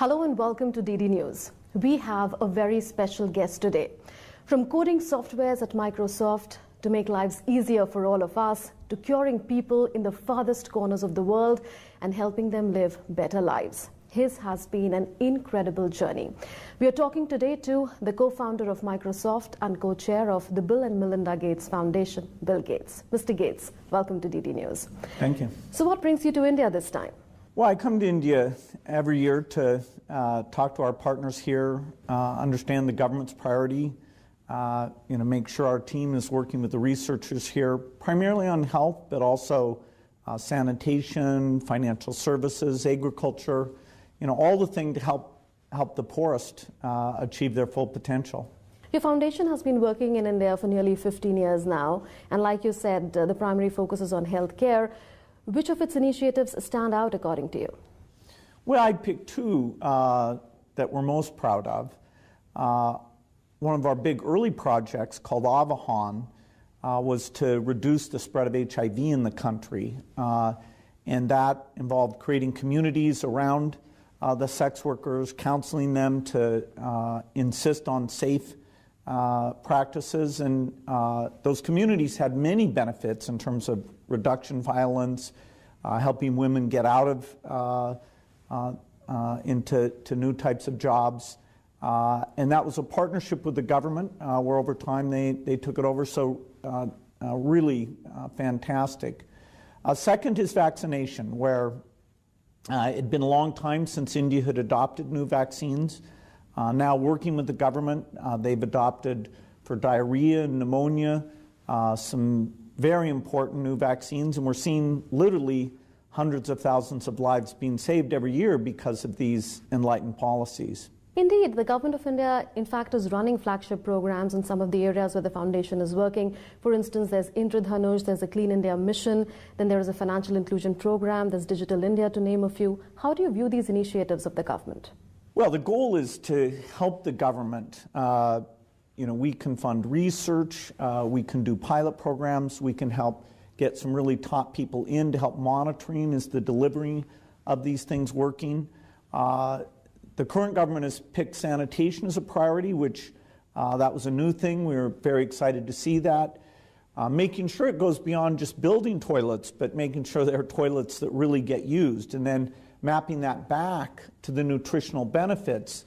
Hello and welcome to DD News. We have a very special guest today. From coding softwares at Microsoft to make lives easier for all of us, to curing people in the farthest corners of the world and helping them live better lives. His has been an incredible journey. We are talking today to the co-founder of Microsoft and co-chair of the Bill and Melinda Gates Foundation, Bill Gates. Mr. Gates, welcome to DD News. Thank you. So what brings you to India this time? Well, I come to India every year to talk to our partners here, understand the government's priority, make sure our team is working with the researchers here, primarily on health, but also sanitation, financial services, agriculture, all the things to help the poorest achieve their full potential. Your foundation has been working in India for nearly 15 years now, and like you said, the primary focus is on healthcare. Which of its initiatives stand out according to you? Well, I'd pick two that we're most proud of. One of our big early projects called Avahan was to reduce the spread of HIV in the country. And that involved creating communities around the sex workers, counseling them to insist on safe practices. And those communities had many benefits in terms of reduction violence, helping women get out of into new types of jobs. And that was a partnership with the government where over time they took it over. So really fantastic. Second is vaccination, where it had been a long time since India had adopted new vaccines. Now working with the government, they've adopted for diarrhea and pneumonia some very important new vaccines, and we're seeing literally hundreds of thousands of lives being saved every year because of these enlightened policies. Indeed, the government of India, in fact, is running flagship programs in some of the areas where the foundation is working. For instance, there's Indradhanush, there's a Clean India mission, then there is a financial inclusion program, there's Digital India, to name a few. How do you view these initiatives of the government? Well, the goal is to help the government. We can fund research, we can do pilot programs, we can help get some really top people in to help monitoring is the delivery of these things working. The current government has picked sanitation as a priority, which that was a new thing. We were very excited to see that. Making sure it goes beyond just building toilets, but making sure there are toilets that really get used, and then mapping that back to the nutritional benefits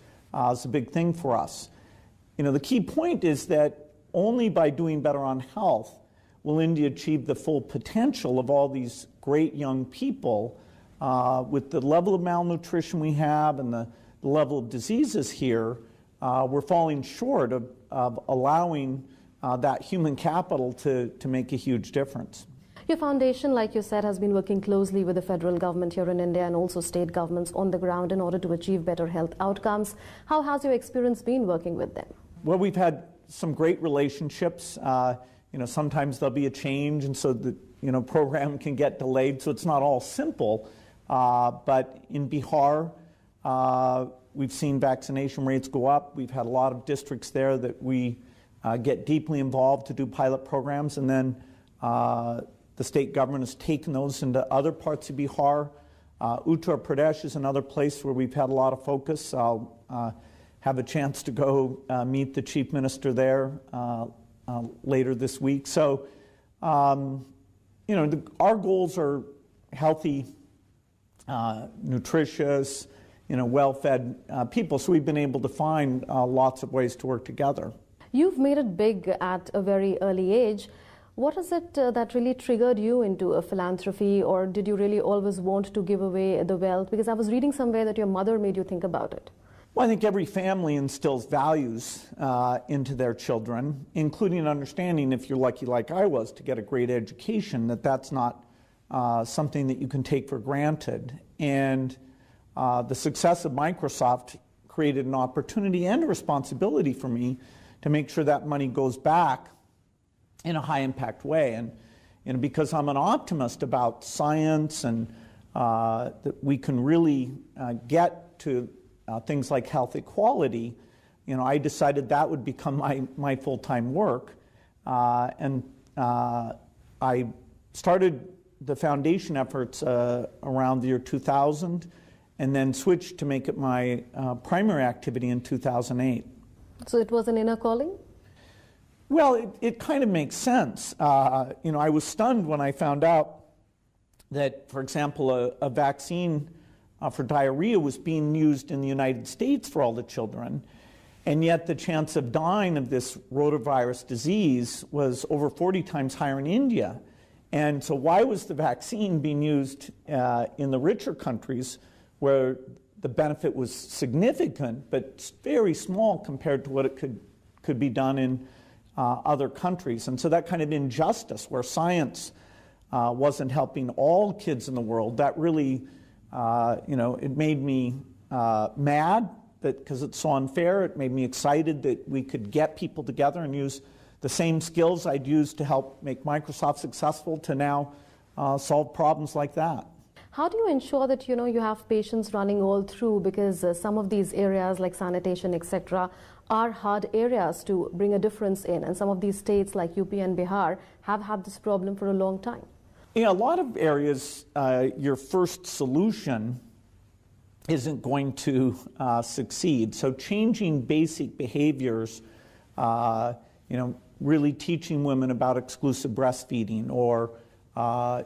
is a big thing for us. The key point is that only by doing better on health will India achieve the full potential of all these great young people. With the level of malnutrition we have and the level of diseases here, we're falling short of allowing that human capital to make a huge difference. Your foundation, like you said, has been working closely with the federal government here in India and also state governments on the ground in order to achieve better health outcomes. How has your experience been working with them? Well, we've had some great relationships. Sometimes there'll be a change, and so the program can get delayed, so it's not all simple. But in Bihar, we've seen vaccination rates go up. We've had a lot of districts there that we get deeply involved to do pilot programs, and then the state government has taken those into other parts of Bihar. Uttar Pradesh is another place where we've had a lot of focus. I'll have a chance to go meet the chief minister there later this week. So, our goals are healthy, nutritious, well-fed people. So we've been able to find lots of ways to work together. You've made it big at a very early age. What is it that really triggered you into a philanthropy, or did you really always want to give away the wealth? Because I was reading somewhere that your mother made you think about it. Well, I think every family instills values into their children, including understanding, if you're lucky like I was, to get a great education, that's not something that you can take for granted. And the success of Microsoft created an opportunity and a responsibility for me to make sure that money goes back in a high-impact way. And because I'm an optimist about science and that we can really get to things like health equality, I decided that would become my full-time work. And I started the foundation efforts around the year 2000, and then switched to make it my primary activity in 2008. So it was an inner calling? Well, it kind of makes sense. I was stunned when I found out that, for example, a vaccine for diarrhea was being used in the United States for all the children, and yet the chance of dying of this rotavirus disease was over 40 times higher in India. And so why was the vaccine being used in the richer countries where the benefit was significant but very small compared to what it could be done in other countries? And so that kind of injustice where science wasn't helping all kids in the world, that really, it made me mad because it's so unfair. It made me excited that we could get people together and use the same skills I'd used to help make Microsoft successful to now solve problems like that. How do you ensure that you have patients running all through, because some of these areas like sanitation, etc., are hard areas to bring a difference in, and some of these states like UP and Bihar have had this problem for a long time? Yeah, a lot of areas, your first solution isn't going to succeed. So changing basic behaviors, really teaching women about exclusive breastfeeding, or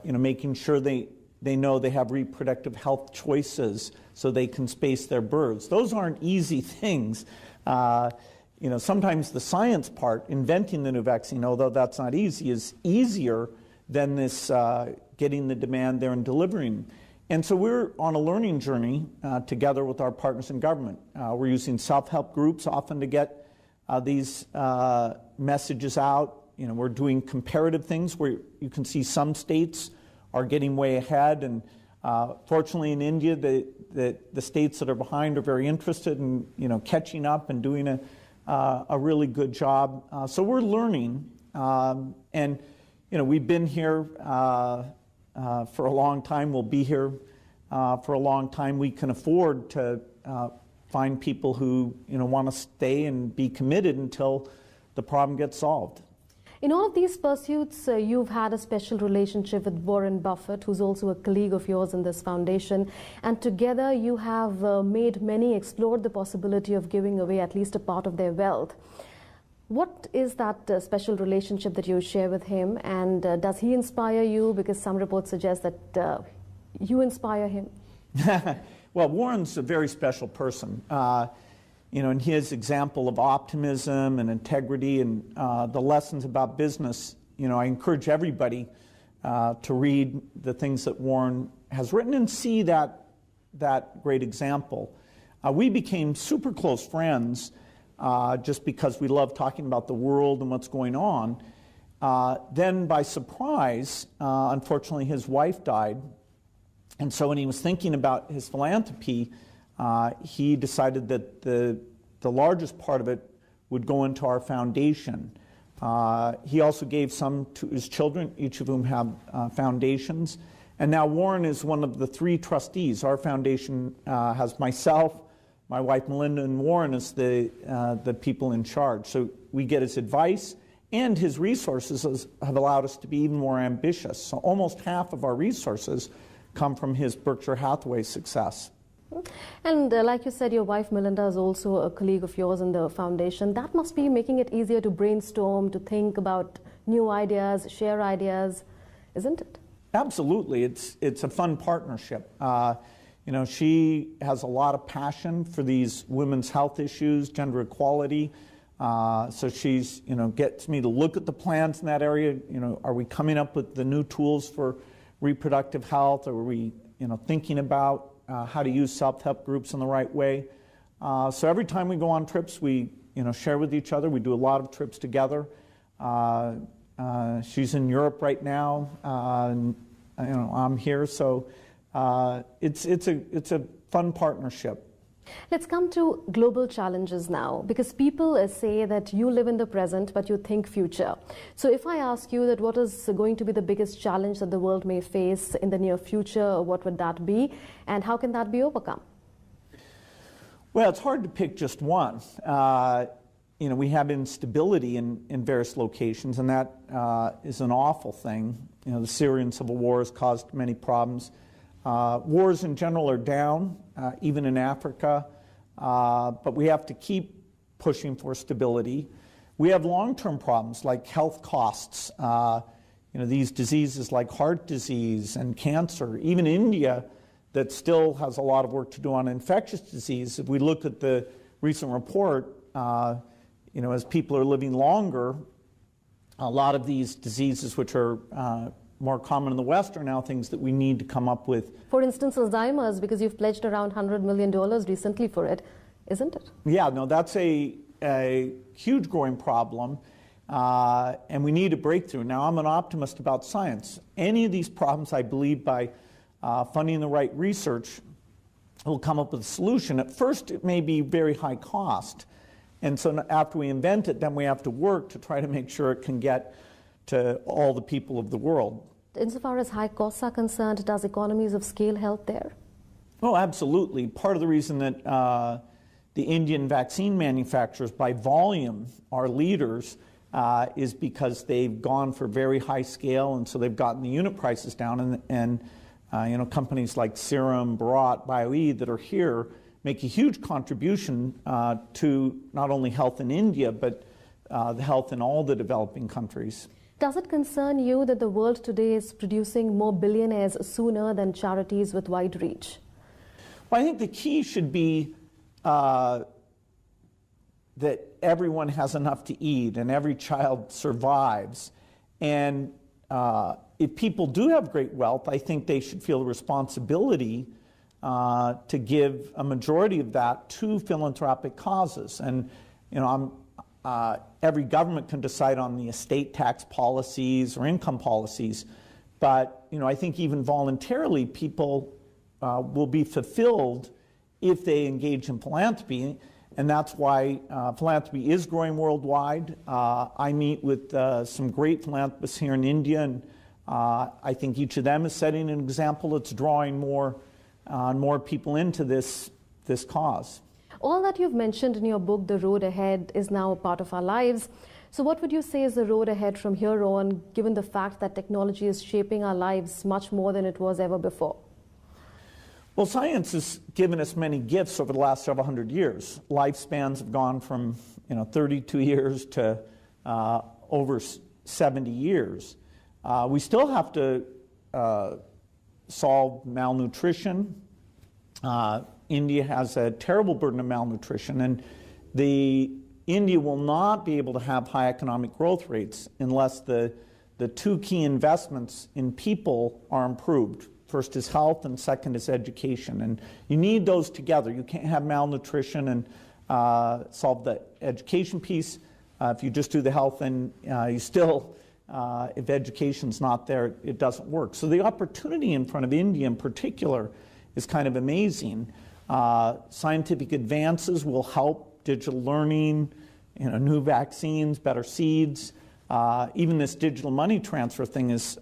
making sure they know they have reproductive health choices so they can space their births. Those aren't easy things. Sometimes the science part, inventing the new vaccine, although that's not easy, is easier than this getting the demand there and delivering. And so we're on a learning journey together with our partners in government. We're using self-help groups often to get these messages out. We're doing comparative things where you can see some states are getting way ahead, and fortunately in India, the states that are behind are very interested in catching up and doing a really good job. So we're learning, and we've been here for a long time. We'll be here for a long time. We can afford to find people who want to stay and be committed until the problem gets solved. In all of these pursuits, you've had a special relationship with Warren Buffett, who's also a colleague of yours in this foundation, and together you have made many explore the possibility of giving away at least a part of their wealth. What is that special relationship that you share with him, and does he inspire you? Because some reports suggest that you inspire him. Well, Warren's a very special person. And his example of optimism and integrity and the lessons about business, I encourage everybody to read the things that Warren has written and see that great example. We became super close friends just because we love talking about the world and what's going on. Then by surprise, unfortunately, his wife died. And so when he was thinking about his philanthropy, he decided that the largest part of it would go into our foundation. He also gave some to his children, each of whom have foundations. And now Warren is one of the 3 trustees. Our foundation has myself, my wife Melinda, and Warren as the people in charge. So we get his advice, and his resources have allowed us to be even more ambitious. So almost half of our resources come from his Berkshire Hathaway success. And like you said, your wife Melinda is also a colleague of yours in the foundation. That must be making it easier to brainstorm, to think about new ideas, share ideas, isn't it? Absolutely. It's a fun partnership. She has a lot of passion for these women's health issues, gender equality. So she's, gets me to look at the plans in that area. Are we coming up with the new tools for reproductive health? Or are we, thinking about how to use self-help groups in the right way? So every time we go on trips, we, share with each other. We do a lot of trips together. She's in Europe right now. And, I'm here. So it's a fun partnership. Let's come to global challenges now, because people say that you live in the present, but you think future. So if I ask you that what is going to be the biggest challenge that the world may face in the near future, what would that be, and how can that be overcome? Well, it's hard to pick just one. We have instability in various locations, and that is an awful thing. The Syrian civil war has caused many problems. Wars in general are down, even in Africa, but we have to keep pushing for stability. We have long-term problems like health costs, these diseases like heart disease and cancer. Even India, that still has a lot of work to do on infectious disease. If we look at the recent report, as people are living longer, a lot of these diseases which are more common in the West are now things that we need to come up with. For instance, Alzheimer's, because you've pledged around $100 million recently for it, isn't it? Yeah, no, that's a huge growing problem, and we need a breakthrough. Now, I'm an optimist about science. Any of these problems, I believe, by funding the right research, will come up with a solution. At first, it may be very high cost, and so after we invent it, then we have to work to try to make sure it can get to all the people of the world. Insofar as high costs are concerned, does economies of scale help there? Oh, absolutely. Part of the reason that the Indian vaccine manufacturers by volume are leaders is because they've gone for very high scale, and so they've gotten the unit prices down, and companies like Serum, Bharat, BioE that are here make a huge contribution to not only health in India, but the health in all the developing countries. Does it concern you that the world today is producing more billionaires sooner than charities with wide reach? Well, I think the key should be that everyone has enough to eat and every child survives. And if people do have great wealth, I think they should feel the responsibility to give a majority of that to philanthropic causes. And every government can decide on the estate tax policies or income policies, but I think even voluntarily people will be fulfilled if they engage in philanthropy, and that's why philanthropy is growing worldwide. I meet with some great philanthropists here in India, and I think each of them is setting an example that's drawing more people into this cause. All that you've mentioned in your book, The Road Ahead, is now a part of our lives. So what would you say is the road ahead from here on, given the fact that technology is shaping our lives much more than it was ever before? Well, science has given us many gifts over the last several hundred years. Lifespans have gone from 32 years to over 70 years. We still have to solve malnutrition. India has a terrible burden of malnutrition, and India will not be able to have high economic growth rates unless the two key investments in people are improved. First is health, and second is education. And you need those together. You can't have malnutrition and solve the education piece. If you just do the health, then you still, if education's not there, it doesn't work. So the opportunity in front of India in particular is kind of amazing. Scientific advances will help digital learning, new vaccines, better seeds. Even this digital money transfer thing is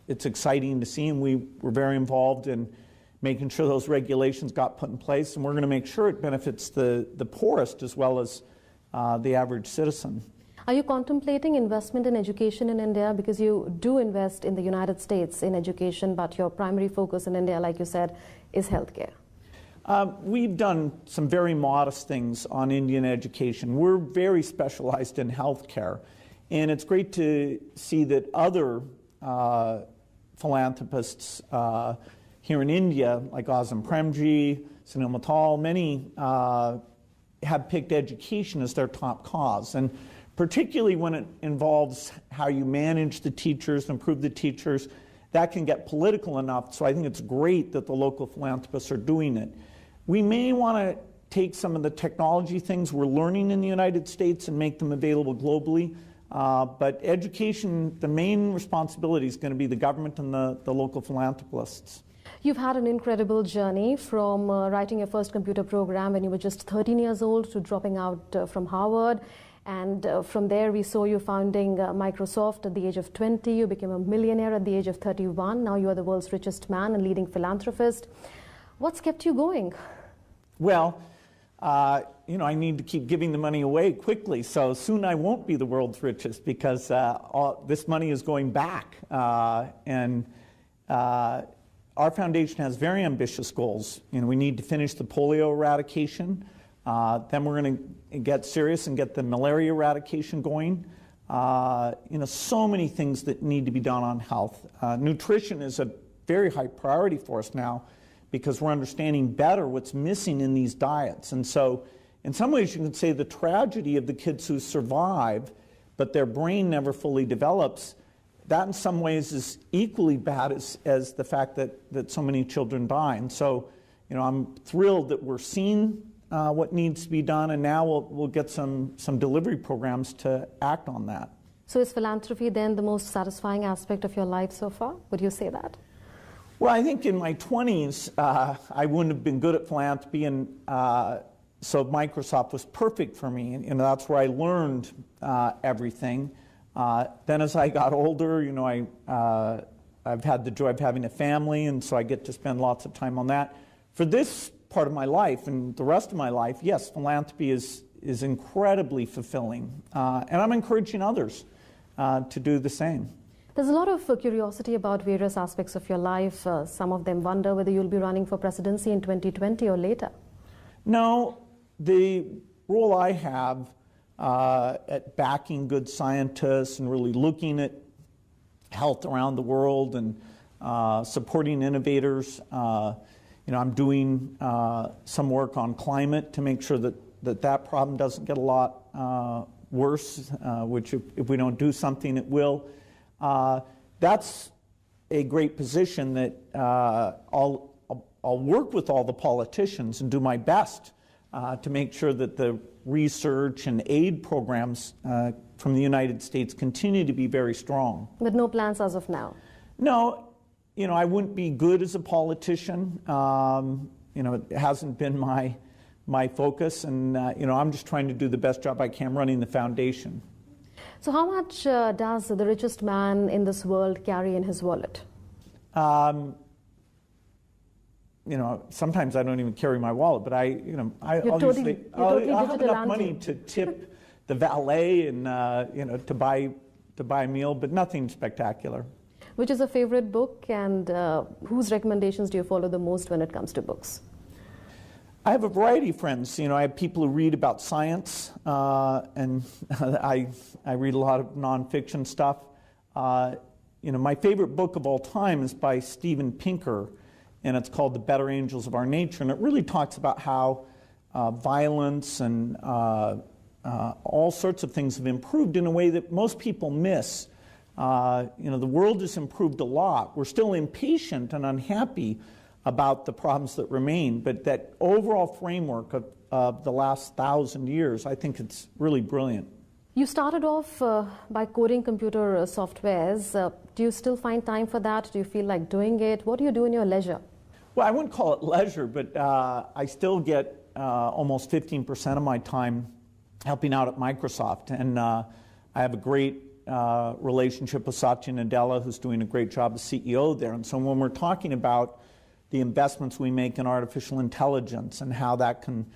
it's exciting to see, and we were very involved in making sure those regulations got put in place, and we're going to make sure it benefits the poorest as well as the average citizen. Are you contemplating investment in education in India? Because you do invest in the United States in education, but your primary focus in India, like you said, is healthcare. We've done some very modest things on Indian education. We're very specialized in healthcare, and it's great to see that other philanthropists here in India, like Azam Premji, Sunil Mittal, many have picked education as their top cause. And particularly when it involves how you manage the teachers, improve the teachers, that can get political enough. So I think it's great that the local philanthropists are doing it. We may want to take some of the technology things we're learning in the United States and make them available globally. But education, the main responsibility is going to be the government and the local philanthropists. You've had an incredible journey from writing your first computer program when you were just 13 years old to dropping out from Harvard. And from there, we saw you founding Microsoft at the age of 20. You became a millionaire at the age of 31. Now you are the world's richest man and leading philanthropist. What's kept you going? Well, I need to keep giving the money away quickly, so soon I won't be the world's richest because this money is going back. And our foundation has very ambitious goals. We need to finish the polio eradication. Then we're going to get serious and get the malaria eradication going. So many things that need to be done on health. Nutrition is a very high priority for us now because we're understanding better what's missing in these diets. And so in some ways you can say the tragedy of the kids who survive but their brain never fully develops, that in some ways is equally bad as the fact that so many children die. And so, I'm thrilled that we're seeing what needs to be done, and now we'll get some delivery programs to act on that. So is philanthropy then the most satisfying aspect of your life so far? Would you say that? Well, I think in my 20s, I wouldn't have been good at philanthropy, and so Microsoft was perfect for me, and that's where I learned everything. Then as I got older, I've had the joy of having a family, and so I get to spend lots of time on that. For this part of my life and the rest of my life, yes, philanthropy is incredibly fulfilling, and I'm encouraging others to do the same. There's a lot of curiosity about various aspects of your life. Some of them wonder whether you'll be running for presidency in 2020 or later. No, the role I have at backing good scientists and really looking at health around the world and supporting innovators. I'm doing some work on climate to make sure that problem doesn't get a lot worse, which if we don't do something, it will. That's a great position that I'll work with all the politicians and do my best to make sure that the research and aid programs from the United States continue to be very strong. But no plans as of now? No. I wouldn't be good as a politician. It hasn't been my focus, and I'm just trying to do the best job I can running the foundation. So how much does the richest man in this world carry in his wallet? Sometimes I don't even carry my wallet, but I'll have enough money to tip the valet and to buy a meal, but nothing spectacular. Which is a favorite book, and whose recommendations do you follow the most when it comes to books? I have a variety of friends. I have people who read about science, and I read a lot of nonfiction stuff. My favorite book of all time is by Steven Pinker, and it's called The Better Angels of Our Nature, and it really talks about how violence and all sorts of things have improved in a way that most people miss. The world has improved a lot. We're still impatient and unhappy about the problems that remain, but that overall framework of the last 1,000 years, I think it's really brilliant. You started off by coding computer softwares. Do you still find time for that? Do you feel like doing it? What do you do in your leisure? Well, I wouldn't call it leisure, but I still get almost 15% of my time helping out at Microsoft, and I have a great relationship with Satya Nadella, who's doing a great job as CEO there. And so when we're talking about the investments we make in artificial intelligence and how that can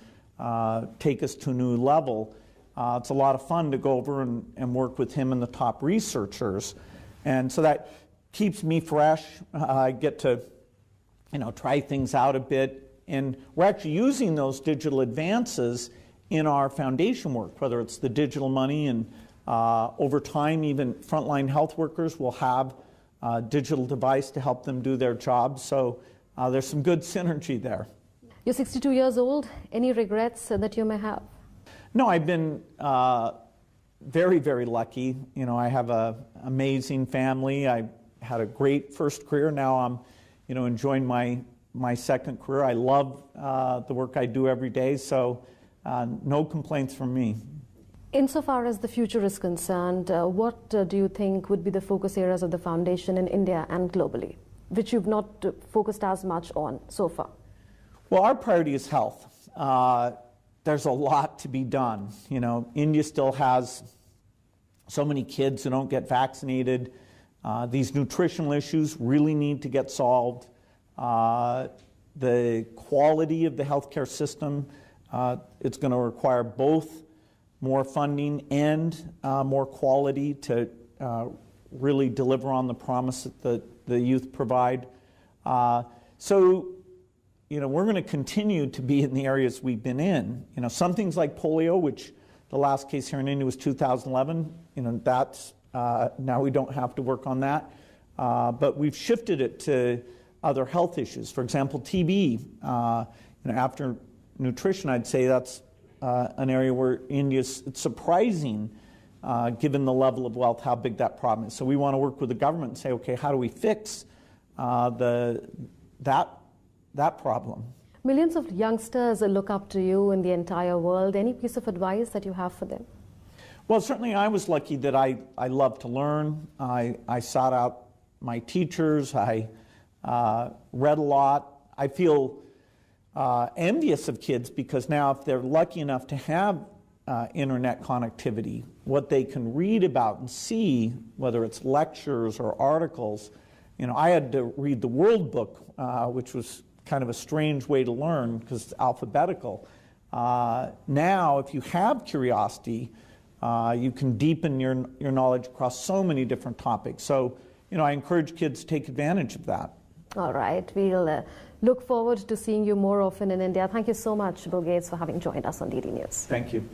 take us to a new level, it's a lot of fun to go over and work with him and the top researchers. And so that keeps me fresh. I get to try things out a bit. And we're actually using those digital advances in our foundation work, whether it's the digital money, and over time even frontline health workers will have a digital device to help them do their jobs. So there's some good synergy there. You're 62 years old. Any regrets that you may have? No, I've been very, very lucky. I have an amazing family. I had a great first career. Now I'm enjoying my second career. I love the work I do every day, so no complaints from me. Insofar as the future is concerned, what do you think would be the focus areas of the foundation in India and globally, which you've not focused as much on so far? Well, our priority is health. There's a lot to be done. India still has so many kids who don't get vaccinated. These nutritional issues really need to get solved. The quality of the healthcare system, it's going to require both more funding and more quality to really deliver on the promise that the youth provide. So, you know, we're going to continue to be in the areas we've been in. You know, some things like polio, which the last case here in India was 2011, you know, that's, now we don't have to work on that. But we've shifted it to other health issues. For example, TB, you know, after nutrition, I'd say that's an area where India's, it's surprising, given the level of wealth, how big that problem is. So we want to work with the government and say, okay, how do we fix that problem? Millions of youngsters look up to you in the entire world. Any piece of advice that you have for them? Well, certainly I was lucky that I love to learn. I sought out my teachers. I read a lot. I feel envious of kids because now if they're lucky enough to have internet connectivity, what they can read about and see, whether it's lectures or articles. You know, I had to read the World Book, which was kind of a strange way to learn because it's alphabetical. Now, if you have curiosity, you can deepen your knowledge across so many different topics. So, you know, I encourage kids to take advantage of that. All right. We'll look forward to seeing you more often in India. Thank you so much, Bill Gates, for having joined us on DD News. Thank you.